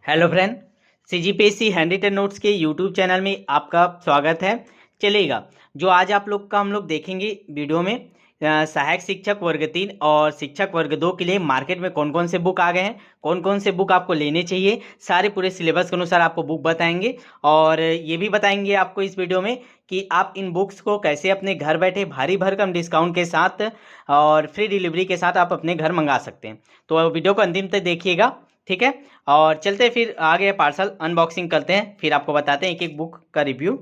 Hello friend, CGPSC handwritten notes के YouTube channel में आपका स्वागत है। चलेगा जो आज आप लोग का हम लोग देखेंगे वीडियो में सहायक शिक्षक वर्ग 3 और शिक्षक वर्ग 2 के लिए मार्केट में कौन कौन से बुक आ गए हैं, कौन कौन से बुक आपको लेने चाहिए, सारे पूरे सिलेबस के अनुसार आपको बुक बताएंगे। और ये भी बताएंगे आपको इस वीडियो में कि आप इन बुक्स को कैसे अपने घर बैठे भारी भरकम डिस्काउंट के साथ और फ्री डिलीवरी के साथ आप अपने घर मंगा सकते हैं। तो वीडियो को अंतिम तक देखिएगा, ठीक है। और चलते फिर आगे पार्सल अनबॉक्सिंग करते हैं, फिर आपको बताते हैं एक एक बुक का रिव्यू।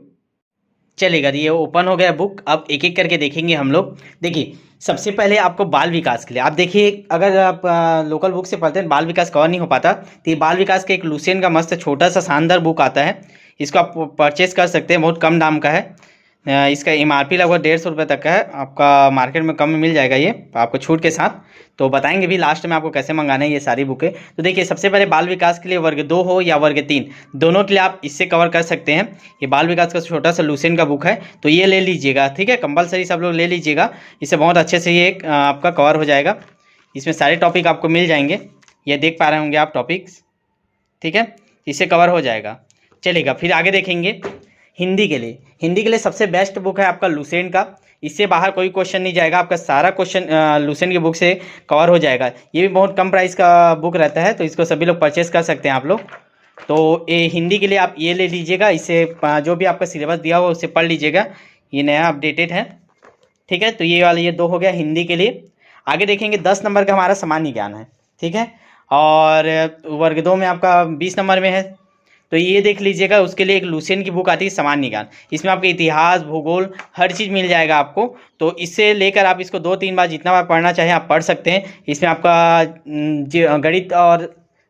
चलेगा, ये ओपन हो गया बुक। अब एक एक करके देखेंगे हम लोग। देखिए, सबसे पहले आपको बाल विकास के लिए आप देखिए, अगर आप लोकल बुक से पढ़ते हैं बाल विकास कवर नहीं हो पाता, तो ये बाल विकास के एक लुसेन का मस्त छोटा सा शानदार बुक आता है। इसको आप परचेस कर सकते हैं, बहुत कम दाम का है। इसका एमआरपी लगभग 150 रुपये तक का है, आपका मार्केट में कम में मिल जाएगा ये आपको छूट के साथ। तो बताएंगे भी लास्ट में आपको कैसे मंगाना है ये सारी बुकें। तो देखिए, सबसे पहले बाल विकास के लिए वर्ग 2 हो या वर्ग 3, दोनों के लिए आप इससे कवर कर सकते हैं। ये बाल विकास का छोटा सा लुसेन का बुक है, तो ये ले लीजिएगा, ठीक है। कंपलसरी सब लोग ले लीजिएगा, इससे बहुत अच्छे से ये आपका कवर हो जाएगा। इसमें सारे टॉपिक आपको मिल जाएंगे, ये देख पा रहे होंगे आप टॉपिक्स, ठीक है। इससे कवर हो जाएगा। चलेगा, फिर आगे देखेंगे। हिंदी के लिए सबसे बेस्ट बुक है आपका लुसेन का। इससे बाहर कोई क्वेश्चन नहीं जाएगा, आपका सारा क्वेश्चन लुसेन की बुक से कवर हो जाएगा। ये भी बहुत कम प्राइस का बुक रहता है, तो इसको सभी लोग परचेस कर सकते हैं आप लोग। तो ये हिंदी के लिए आप ये ले लीजिएगा, इससे जो भी आपका सिलेबस दिया हुआ उससे पढ़ लीजिएगा, ये नया अपडेटेड है, ठीक है। तो ये वाला ये 2 हो गया हिंदी के लिए। आगे देखेंगे 10 नंबर का हमारा सामान्य ज्ञान है, ठीक है। और वर्ग 2 में आपका 20 नंबर में है, तो ये देख लीजिएगा। उसके लिए एक लुसेन की बुक आती है सामान्य ज्ञान, इसमें आपके इतिहास भूगोल हर चीज़ मिल जाएगा आपको। तो इससे लेकर आप इसको 2-3 बार जितना बार पढ़ना चाहें आप पढ़ सकते हैं। इसमें आपका गणित और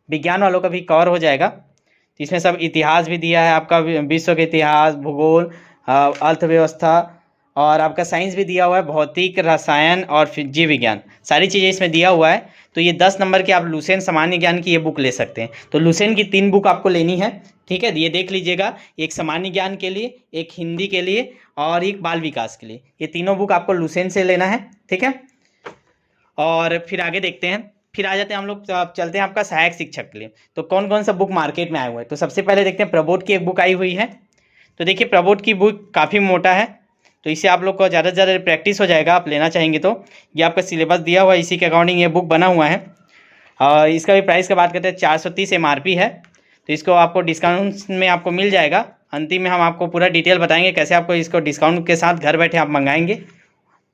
विज्ञान वालों का भी कवर हो जाएगा। तो इसमें सब इतिहास भी दिया है आपका, विश्व के इतिहास भूगोल अर्थव्यवस्था, और आपका साइंस भी दिया हुआ है, भौतिक रसायन और फिर जीव विज्ञान, सारी चीज़ें इसमें दिया हुआ है। तो ये 10 नंबर की आप लुसेन सामान्य ज्ञान की ये बुक ले सकते हैं। तो लुसेन की 3 बुक आपको लेनी है, ठीक है। ये देख लीजिएगा, एक सामान्य ज्ञान के लिए, एक हिंदी के लिए और एक बाल विकास के लिए, ये तीनों बुक आपको लुसेन से लेना है, ठीक है। और फिर आगे देखते हैं, फिर आ जाते हैं हम लोग, चलते हैं आपका सहायक शिक्षक के लिए। तो कौन कौन सा बुक मार्केट में आए हुए हैं, तो सबसे पहले देखते हैं प्रबोध की एक बुक आई हुई है। तो देखिए, प्रबोध की बुक काफ़ी मोटा है, तो इससे आप लोग को ज़्यादा से ज़्यादा प्रैक्टिस हो जाएगा, आप लेना चाहेंगे तो। ये आपका सिलेबस दिया हुआ है, इसी के अकॉर्डिंग ये बुक बना हुआ है। और इसका भी प्राइस का बात करते हैं, 430 एमआरपी है। तो इसको आपको डिस्काउंट में आपको मिल जाएगा। अंतिम में हम आपको पूरा डिटेल बताएंगे कैसे आपको इसको डिस्काउंट के साथ घर बैठे आप मंगाएंगे,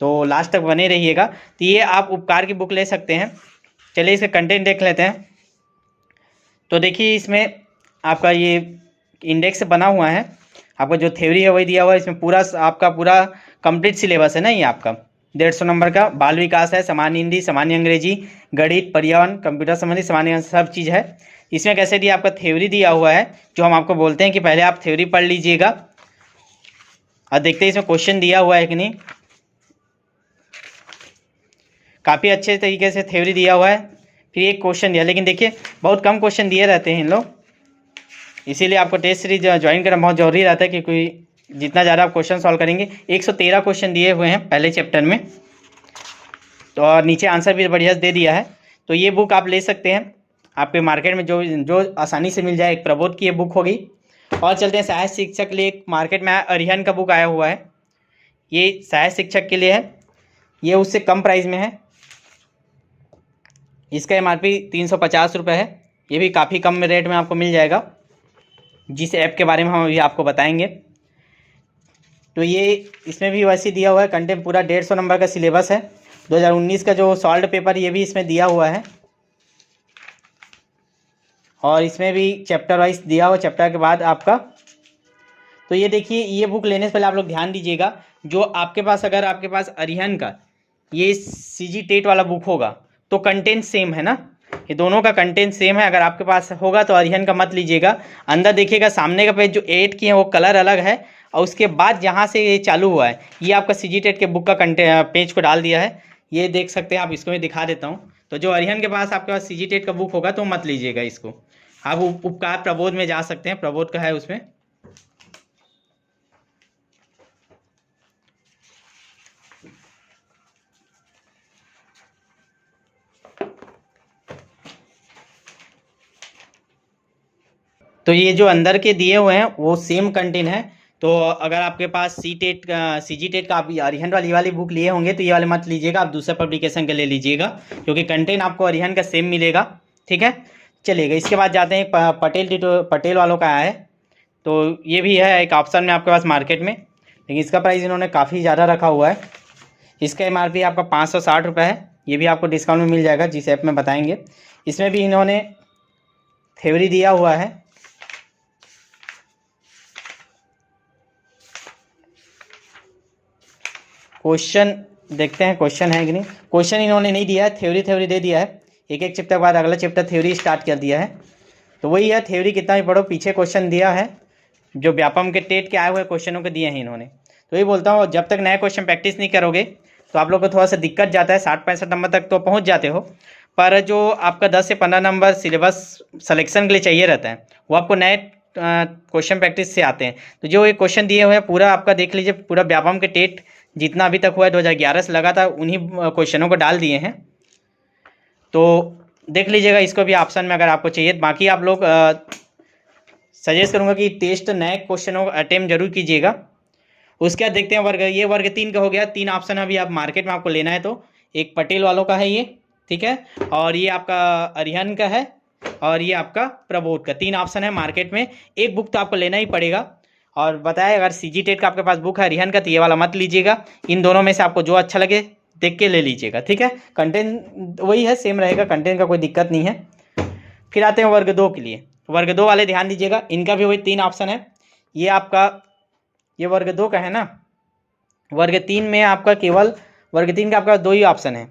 तो लास्ट तक बने रहिएगा। तो ये आप उपकार की बुक ले सकते हैं। चलिए इसका कंटेंट देख लेते हैं। तो देखिए, इसमें आपका ये इंडेक्स बना हुआ है, आपका जो थ्योरी है वही दिया हुआ है। इसमें पूरा आपका पूरा कंप्लीट सिलेबस है ना, ये आपका 150 नंबर का बाल विकास है, सामान्य हिंदी, सामान्य अंग्रेजी, गणित, पर्यावरण, कंप्यूटर संबंधी सामान्य सब चीज़ है। इसमें कैसे दिया, आपका थ्योरी दिया हुआ है, जो हम आपको बोलते हैं कि पहले आप थ्योरी पढ़ लीजिएगा और देखते हैं इसमें क्वेश्चन दिया हुआ है कि नहीं। काफ़ी अच्छे तरीके से थ्योरी दिया हुआ है, फिर एक क्वेश्चन दिया, लेकिन देखिए बहुत कम क्वेश्चन दिए रहते हैं इन लोग, इसीलिए आपको टेस्ट सीरीज ज्वाइन करना बहुत जरूरी रहता है, कि कोई जितना ज़्यादा आप क्वेश्चन सॉल्व करेंगे। 113 क्वेश्चन दिए हुए हैं पहले चैप्टर में, तो और नीचे आंसर भी बढ़िया दे दिया है। तो ये बुक आप ले सकते हैं, आपके मार्केट में जो जो आसानी से मिल जाए। एक प्रबोध की ये बुक होगी। और चलते हैं सहायक शिक्षक के लिए, एक मार्केट में अरिहंत का बुक आया हुआ है, ये सहायक शिक्षक के लिए है, ये उससे कम प्राइस में है। इसका एमआरपी 350 रुपये है, ये भी काफ़ी कम रेट में आपको मिल जाएगा, जिस ऐप के बारे में हम अभी आपको बताएंगे। तो ये इसमें भी वैसे दिया हुआ है, कंटेंट पूरा 150 नंबर का सिलेबस है। 2019 का जो सॉल्व पेपर ये भी इसमें दिया हुआ है, और इसमें भी चैप्टर वाइज दिया हुआ, चैप्टर के बाद आपका। तो ये देखिए, ये बुक लेने से पहले आप लोग ध्यान दीजिएगा, जो आपके पास अगर आपके पास अरिहंत का ये सीजी टेट वाला बुक होगा तो कंटेंट सेम है ना, ये दोनों का कंटेंट सेम है। अगर आपके पास होगा तो अरिहंत का मत लीजिएगा। अंदर देखिएगा, सामने का पेज जो 8 की है वो कलर अलग है, और उसके बाद जहाँ से ये चालू हुआ है ये आपका सीजी टेट के बुक का कंटेंट पेज को डाल दिया है, ये देख सकते हैं आप। इसको मैं दिखा देता हूँ। तो जो अरिहंत के पास आपके पास सीजी टेट का बुक होगा तो मत लीजिएगा इसको, आप उपकार प्रबोध में जा सकते हैं, प्रबोध का है उसमें। तो ये जो अंदर के दिए हुए हैं वो सेम कंटेंट है। तो अगर आपके पास CGTET का आप अरिहंत वाली बुक लिए होंगे तो ये वाले मत लीजिएगा, आप दूसरा पब्लिकेशन के ले लीजिएगा, क्योंकि कंटेंट आपको अरिहंत का सेम मिलेगा। ठीक है, चलिएगा। इसके बाद जाते हैं पटेल वालों का आया है। तो ये भी है एक ऑप्शन में आपके पास मार्केट में, लेकिन इसका प्राइस इन्होंने काफ़ी ज़्यादा रखा हुआ है। इसका MRP आपका 560 रुपये है। ये भी आपको डिस्काउंट में मिल जाएगा जिस ऐप में बताएंगे। इसमें भी इन्होंने थ्योरी दिया हुआ है। क्वेश्चन देखते हैं, क्वेश्चन है कि नहीं। क्वेश्चन इन्होंने नहीं दिया है, थ्योरी दे दिया है। एक एक चैप्टर के बाद अगला चैप्टर थ्योरी स्टार्ट कर दिया है। तो वही है, थ्योरी कितना भी पढ़ो, पीछे क्वेश्चन दिया है जो व्यापम के टेट के आए हुए क्वेश्चनों को दिए हैं इन्होंने। तो ये बोलता हूँ जब तक नए क्वेश्चन प्रैक्टिस नहीं करोगे तो आप लोग को थोड़ा सा दिक्कत जाता है। 60-65 नंबर तक तो पहुँच जाते हो, पर जो आपका 10 से 15 नंबर सिलेबस सिलेक्शन के लिए चाहिए रहता है वो आपको नए क्वेश्चन प्रैक्टिस से आते हैं। तो जो ये क्वेश्चन दिए हुए हैं पूरा आपका देख लीजिए, पूरा व्यापम के टेट जितना अभी तक हुआ है 2011 से लगा था उन्हीं क्वेश्चनों को डाल दिए हैं। तो देख लीजिएगा इसको भी ऑप्शन में अगर आपको चाहिए। बाकी आप लोग सजेस्ट करूँगा कि टेस्ट नए क्वेश्चनों का अटेम्प्ट जरूर कीजिएगा। उसके बाद देखते हैं वर्ग 3 का हो गया। 3 ऑप्शन अभी आप मार्केट में आपको लेना है तो एक पटेल वालों का है ये, ठीक है, और ये आपका अरिहंत का है, और ये आपका प्रबोध का। 3 ऑप्शन है मार्केट में। एक बुक तो आपको लेना ही पड़ेगा। और बताया अगर CGTET का आपके पास बुक है अरिहंत का तो ये वाला मत लीजिएगा। इन दोनों में से आपको जो अच्छा लगे देख के ले लीजिएगा। ठीक है, कंटेंट वही है, सेम रहेगा, कंटेंट का कोई दिक्कत नहीं है। फिर आते हैं वर्ग 2 के लिए। वर्ग 2 वाले ध्यान दीजिएगा, इनका भी वही 3 ऑप्शन है। ये आपका ये वर्ग 2 का है ना। वर्ग 3 में आपका केवल वर्ग 3 का आपका 2 ही ऑप्शन है,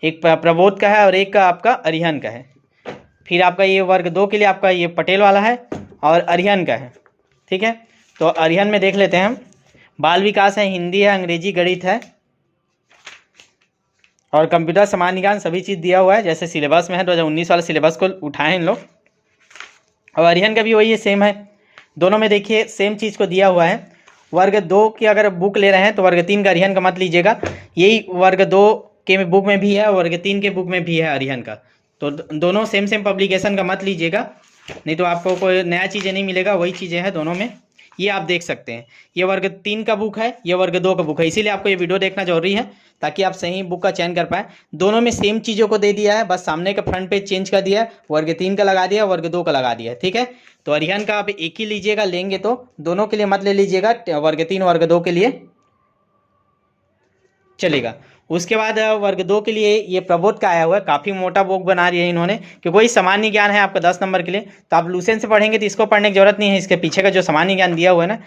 एक प्रबोध का है और एक का आपका अरिहंत का है। फिर आपका ये वर्ग 2 के लिए आपका ये पटेल वाला है और अरिहंत का है। ठीक है, तो अरिहंत में देख लेते हैं हम। बाल विकास है, हिंदी है, अंग्रेजी, गणित है और कंप्यूटर सामान्य ज्ञान, सभी चीज़ दिया हुआ है जैसे सिलेबस में है। 2019 वाले सिलेबस को उठाए इन लोग। और अरिहंत का भी वही है, सेम है। दोनों में देखिए सेम चीज़ को दिया हुआ है। वर्ग 2 की अगर बुक ले रहे हैं तो वर्ग 3 का अरिहंत का मत लीजिएगा। यही वर्ग 2 के बुक में भी है, वर्ग 3 के बुक में भी है अरिहंत का। तो दोनों सेम पब्लिकेशन का मत लीजिएगा, नहीं तो आपको कोई नया चीज़ें नहीं मिलेगा, वही चीज़ें हैं दोनों में। ये आप देख सकते हैं, ये वर्ग 3 का बुक है, ये वर्ग 2 का बुक है। इसीलिए आपको ये वीडियो देखना जरूरी है ताकि आप सही बुक का चयन कर पाए। दोनों में सेम चीज़ों को दे दिया है, बस सामने का फ्रंट पेज चेंज कर दिया है, वर्ग 3 का लगा दिया, वर्ग 2 का लगा दिया। ठीक है, तो अरिहंत का आप एक ही लीजिएगा, लेंगे तो दोनों के लिए मत ले लीजिएगा, वर्ग 3 वर्ग 2 के लिए चलेगा। उसके बाद वर्ग 2 के लिए ये प्रबोध का आया हुआ है, काफ़ी मोटा बुक बना रही है इन्होंने, क्योंकि वही सामान्य ज्ञान है आपका 10 नंबर के लिए। तो आप लूसेंट से पढ़ेंगे तो इसको पढ़ने की जरूरत नहीं है, इसके पीछे का जो सामान्य ज्ञान दिया हुआ है ना,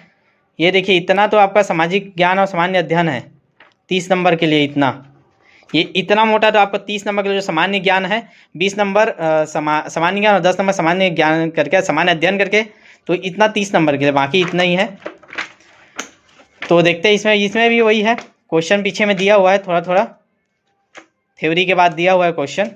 ये देखिए इतना तो आपका सामाजिक ज्ञान और सामान्य अध्ययन है 30 नंबर के लिए। ये इतना मोटा तो आपका 30 नंबर के लिए जो सामान्य ज्ञान है, 20 नंबर सामान्य ज्ञान और 10 नंबर सामान्य ज्ञान करके, सामान्य अध्ययन करके, तो इतना 30 नंबर के लिए, बाकी इतना ही है। तो देखते हैं इसमें भी वही है, क्वेश्चन पीछे में दिया हुआ है, थोड़ा थ्योरी के बाद दिया हुआ है क्वेश्चन।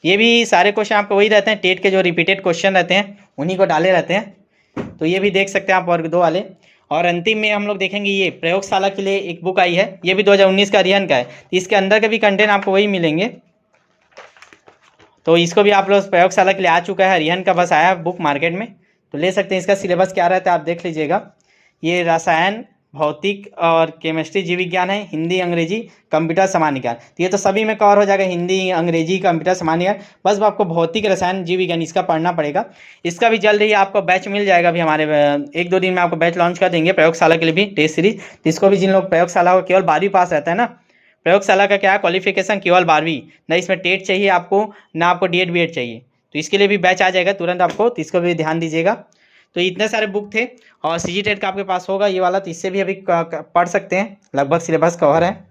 ये भी सारे क्वेश्चन आपको वही रहते हैं, टेट के जो रिपीटेड क्वेश्चन रहते हैं उन्हीं को डाले रहते हैं। तो ये भी देख सकते हैं आप वर्ग 2 वाले। और अंतिम में हम लोग देखेंगे ये प्रयोगशाला के लिए एक बुक आई है, ये भी 2019 का अरिहंत का है। तो इसके अंदर के भी कंटेंट आपको वही मिलेंगे। तो इसको भी आप लोग प्रयोगशाला के लिए आ चुका है, अरिहंत का बस आया बुक मार्केट में, तो ले सकते हैं। इसका सिलेबस क्या रहता है आप देख लीजिएगा। ये रसायन, भौतिक और केमिस्ट्री, जीव विज्ञान है, हिंदी, अंग्रेजी, कंप्यूटर, सामान्य ज्ञान। तो ये तो सभी में कवर हो जाएगा, हिंदी, अंग्रेजी, कंप्यूटर, सामान्य ज्ञान। बस आपको भौतिक, रसायन, जीव विज्ञान इसका पढ़ना पड़ेगा। इसका भी जल्द ही आपको बैच मिल जाएगा। अभी हमारे 1-2 दिन में आपको बैच लॉन्च कर देंगे प्रयोगशाला के लिए भी, टेस्ट सीरीज। तो इसको भी जिन लोग प्रयोगशाला को केवल 12वीं पास रहता है ना, प्रयोगशाला का क्या है क्वालिफिकेशन, केवल 12वीं, ना इसमें टेट चाहिए आपको, ना आपको DED BED चाहिए। तो इसके लिए भी बैच आ जाएगा तुरंत आपको, तो इसको भी ध्यान दीजिएगा। तो इतने सारे बुक थे। और CGTET का आपके पास होगा ये वाला, तो इससे भी अभी पढ़ सकते हैं, लगभग सिलेबस कवर है।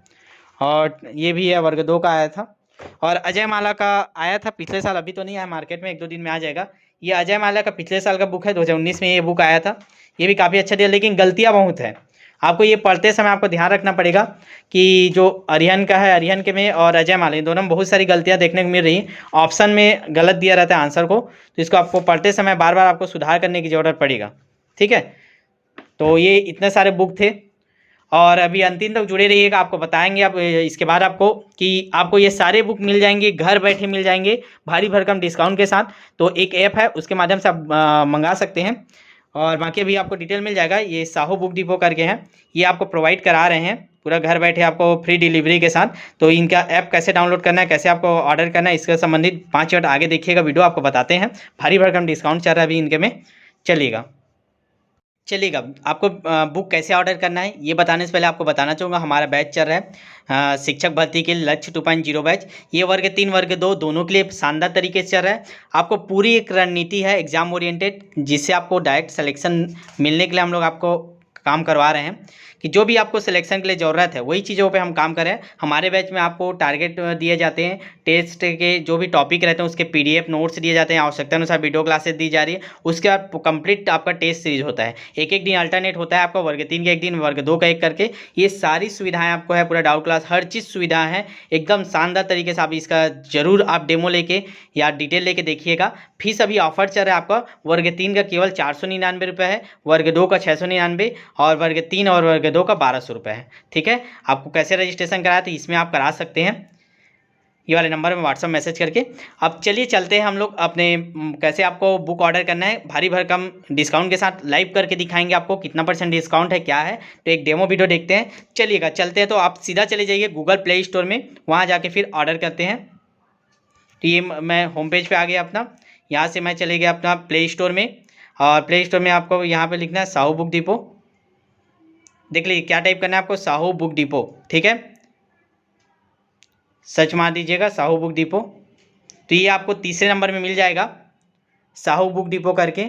और ये भी है, वर्ग 2 का आया था। और अजय माला का आया था पिछले साल, अभी तो नहीं आया मार्केट में, 1-2 दिन में आ जाएगा। ये अजय माला का पिछले साल का बुक है, 2019 में ये बुक आया था। ये भी काफ़ी अच्छा दिया, लेकिन गलतियाँ बहुत है। आपको ये पढ़ते समय आपको ध्यान रखना पड़ेगा कि जो अरिहंत का है, अरिहंत के में और अजय माला, इन दोनों में बहुत सारी गलतियाँ देखने को मिल रही। ऑप्शन में गलत दिया रहता है आंसर को, तो इसको आपको पढ़ते समय बार बार आपको सुधार करने की ज़रूरत पड़ेगा। ठीक है, तो ये इतने सारे बुक थे। और अभी अंतिम तक जुड़े रहिएगा, आपको बताएंगे अब इसके बाद आपको कि आपको ये सारे बुक मिल जाएंगे, घर बैठे मिल जाएंगे भारी भरकम डिस्काउंट के साथ। तो एक ऐप है, उसके माध्यम से आप मंगा सकते हैं, और बाकी अभी आपको डिटेल मिल जाएगा। ये साहू बुक डिपो करके हैं, ये आपको प्रोवाइड करा रहे हैं पूरा घर बैठे आपको फ्री डिलीवरी के साथ। तो इनका ऐप कैसे डाउनलोड करना है, कैसे आपको ऑर्डर करना है, इसके संबंधित 5 मिनट आगे देखिएगा वीडियो, आपको बताते हैं। भारी भरकम डिस्काउंट चल रहा है अभी इनके में। चलिएगा आपको बुक कैसे ऑर्डर करना है ये बताने से पहले आपको बताना चाहूँगा, हमारा बैच चल रहा है शिक्षक भर्ती के लक्ष्य 2.0 बैच। ये वर्ग 3 वर्ग 2 दोनों के लिए शानदार तरीके से चल रहा है। आपको पूरी एक रणनीति है एग्जाम ओरिएंटेड, जिससे आपको डायरेक्ट सिलेक्शन मिलने के लिए हम लोग आपको काम करवा रहे हैं कि जो भी आपको सिलेक्शन के लिए ज़रूरत है वही चीज़ों पे हम काम करें। हमारे बैच में आपको टारगेट दिए जाते हैं, टेस्ट के जो भी टॉपिक रहते हैं उसके पीडीएफ नोट्स दिए जाते हैं, आवश्यकता अनुसार वीडियो क्लासेस दी जा रही है। उसके बाद कंप्लीट आपका टेस्ट सीरीज होता है, एक एक दिन अल्टरनेट होता है आपका, वर्ग 3 का एक दिन, वर्ग 2 का एक करके। ये सारी सुविधाएँ आपको है, पूरा डाउट क्लास हर चीज़ सुविधा है एकदम शानदार तरीके से। आप इसका ज़रूर आप डेमो लेके या डिटेल लेके देखिएगा। फीस अभी ऑफर चल रहा है आपका, वर्ग 3 का केवल 499 रुपये है, वर्ग 2 का 699 और वर्ग 3 और वर्ग 2 का 1200 रुपये है। ठीक है, आपको कैसे रजिस्ट्रेशन कराया तो इसमें आप करा सकते हैं ये वाले नंबर में व्हाट्सअप मैसेज करके। अब चलिए चलते हैं हम लोग अपने कैसे आपको बुक ऑर्डर करना है भारी भरकम डिस्काउंट के साथ, लाइव करके दिखाएंगे आपको कितना % डिस्काउंट है क्या है। तो एक डेमो वीडियो देखते हैं, चलिएगा चलते हैं। तो आप सीधा चले जाइए गूगल प्ले स्टोर में, वहाँ जाके फिर ऑर्डर करते हैं। तो ये मैं होम पेज पे आ गया अपना, यहाँ से मैं चले गया अपना प्ले स्टोर में, और प्ले स्टोर में आपको यहाँ पे लिखना है साहू बुक डिपो। देख लीजिए क्या टाइप करना है आपको, साहू बुक डिपो। ठीक है, सर्च मार दीजिएगा साहू बुक डिपो, तो ये आपको तीसरे नंबर में मिल जाएगा साहू बुक डिपो करके।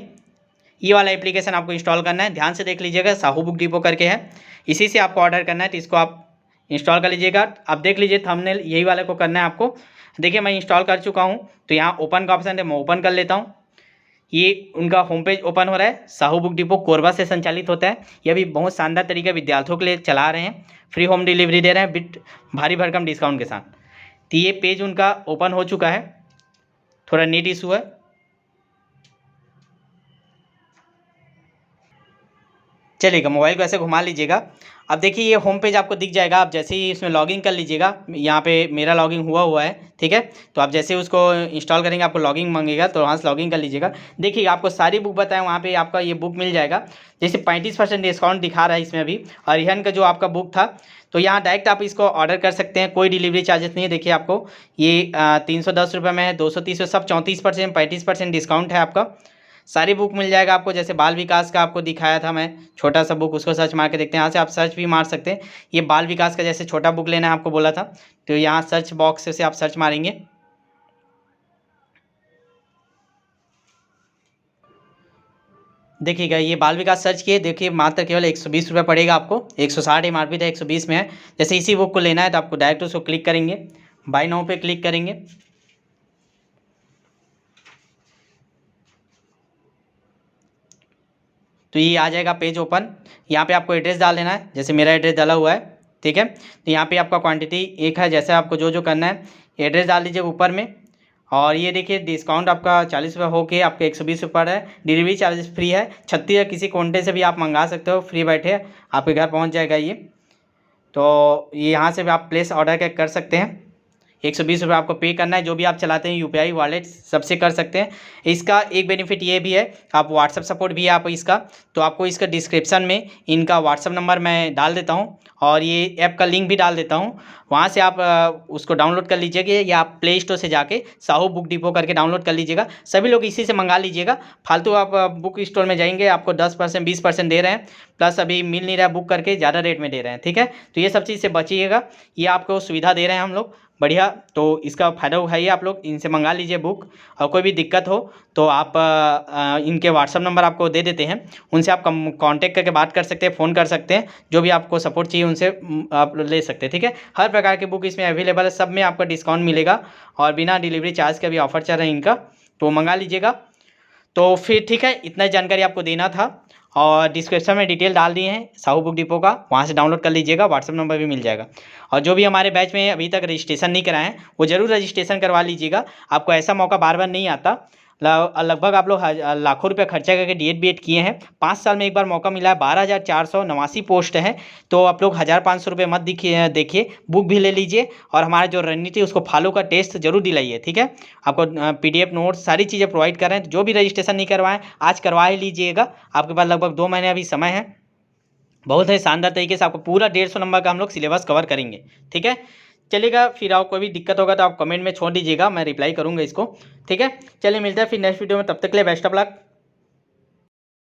ये वाला एप्लीकेशन आपको इंस्टॉल करना है, ध्यान से देख लीजिएगा साहू बुक डिपो करके है, इसी से आपको ऑर्डर करना है। तो इसको आप इंस्टॉल कर लीजिएगा। अब देख लीजिए थंबनेल यही वाले को करना है आपको। देखिए मैं इंस्टॉल कर चुका हूँ, तो यहाँ ओपन का ऑप्शन है, मैं ओपन कर लेता हूँ। ये उनका होम पेज ओपन हो रहा है। साहू बुक डिपो कोरबा से संचालित होता है। यह भी बहुत शानदार तरीके विद्यार्थियों के लिए चला रहे हैं, फ्री होम डिलीवरी दे रहे हैं बिट भारी भरकम डिस्काउंट के साथ। तो ये पेज उनका ओपन हो चुका है, थोड़ा नेट इशू है। चलिएगा मोबाइल को ऐसे घुमा लीजिएगा। अब देखिए ये होम पेज आपको दिख जाएगा। आप जैसे ही इसमें लॉगिन कर लीजिएगा, यहाँ पे मेरा लॉगिन हुआ है। ठीक है, तो आप जैसे उसको इंस्टॉल करेंगे आपको लॉगिन मांगेगा, तो वहाँ से लॉगिन कर लीजिएगा। देखिए आपको सारी बुक बताएं, वहाँ पे आपका ये बुक मिल जाएगा। जैसे 35% डिस्काउंट दिखा रहा है इसमें अभी, अरिहन का जो आपका बुक था, तो यहाँ डायरेक्ट आप इसको ऑर्डर कर सकते हैं, कोई डिलीवरी चार्जेस नहीं है। देखिए आपको ये 310 रुपये में है, 230 सब 34% 35% डिस्काउंट है आपका। सारी बुक मिल जाएगा आपको। जैसे बाल विकास का आपको दिखाया था मैं, छोटा सा बुक, उसको सर्च मार के देखते हैं। यहाँ से आप सर्च भी मार सकते हैं। ये बाल विकास का जैसे छोटा बुक लेना है आपको बोला था, तो यहाँ सर्च बॉक्स से आप सर्च मारेंगे। देखिएगा ये बाल विकास सर्च किए, देखिए मात्र केवल 120 रुपये पड़ेगा आपको, 160 MRP था, 120 में है। जैसे इसी बुक को लेना है तो आपको डायरेक्ट उसको क्लिक करेंगे, बाय नाउ पे क्लिक करेंगे। तो ये आ जाएगा पेज ओपन। यहाँ पे आपको एड्रेस डाल देना है, जैसे मेरा एड्रेस डाला हुआ है। ठीक है, तो यहाँ पे आपका क्वांटिटी एक है, जैसे आपको जो जो करना है एड्रेस डाल दीजिए ऊपर में। और ये देखिए डिस्काउंट आपका 40 रुपये होके आपके 120 रुपये है। डिलीवरी चार्जेस फ्री है। 36 या किसी कोंटे से भी आप मंगा सकते हो, फ्री बैठे आपके घर पहुँच जाएगा ये। तो ये यहाँ से भी आप प्लेस ऑर्डर कर सकते हैं। 120 रुपये आपको पे करना है। जो भी आप चलाते हैं UPI वॉलेट सबसे कर सकते हैं। इसका एक बेनिफिट ये भी है, आप व्हाट्सअप सपोर्ट भी है आप इसका, तो आपको इसका डिस्क्रिप्शन में इनका व्हाट्सअप नंबर मैं डाल देता हूँ, और ये ऐप का लिंक भी डाल देता हूँ। वहाँ से आप उसको डाउनलोड कर लीजिएगा, या आप प्ले स्टोर से जाके साहू बुक डिपो करके डाउनलोड कर लीजिएगा। सभी लोग इसी से मंगा लीजिएगा। फालतू आप बुक स्टोर में जाएंगे आपको 10% 20% दे रहे हैं, प्लस अभी मिल नहीं रहा है बुक करके, ज़्यादा रेट में दे रहे हैं। ठीक है, तो ये सब चीज़ से बचिएगा, ये आपको सुविधा दे रहे हैं हम लोग बढ़िया। तो इसका फ़ायदा उठाइए आप लोग, इनसे मंगा लीजिए बुक। और कोई भी दिक्कत हो तो आप इनके व्हाट्सअप नंबर आपको दे देते हैं, उनसे आप कांटेक्ट करके बात कर सकते हैं, फ़ोन कर सकते हैं। जो भी आपको सपोर्ट चाहिए उनसे आप ले सकते हैं। ठीक है, हर प्रकार की बुक इसमें अवेलेबल है, सब में आपका डिस्काउंट मिलेगा, और बिना डिलीवरी चार्ज का भी ऑफर चल रहा है इनका, तो मंगा लीजिएगा। तो फिर ठीक है, इतना जानकारी आपको देना था, और डिस्क्रिप्शन में डिटेल डाल दिए हैं साहू बुक डिपो का, वहाँ से डाउनलोड कर लीजिएगा, व्हाट्सअप नंबर भी मिल जाएगा। और जो भी हमारे बैच में अभी तक रजिस्ट्रेशन नहीं कराए हैं वो ज़रूर रजिस्ट्रेशन करवा लीजिएगा, आपको ऐसा मौका बार बार नहीं आता। लगभग आप लोग लाखों रुपये खर्चा करके डीएड बीएड किए हैं, 5 साल में एक बार मौका मिला है, 12,489 पोस्ट है। तो आप लोग 1,500 रुपये मत देखिए, बुक भी ले लीजिए और हमारा जो रणनीति उसको फॉलो कर टेस्ट जरूर दिलाइए, ठीक है। आपको PDF नोट्स सारी चीज़ें प्रोवाइड कर रहे हैं, तो जो भी रजिस्ट्रेशन नहीं करवाएं आज करवा ही लीजिएगा। आपके पास लगभग 2 महीने अभी समय है। बहुत ही शानदार तरीके से आपको पूरा 150 नंबर का हम लोग सिलेबस कवर करेंगे, ठीक है। चलिएगा, फिर आपको कोई भी दिक्कत होगा तो आप कमेंट में छोड़ दीजिएगा, मैं रिप्लाई करूँगा इसको, ठीक है। चलिए मिलते हैं फिर नेक्स्ट वीडियो में, तब तक के लिए बेस्ट ऑफ लक।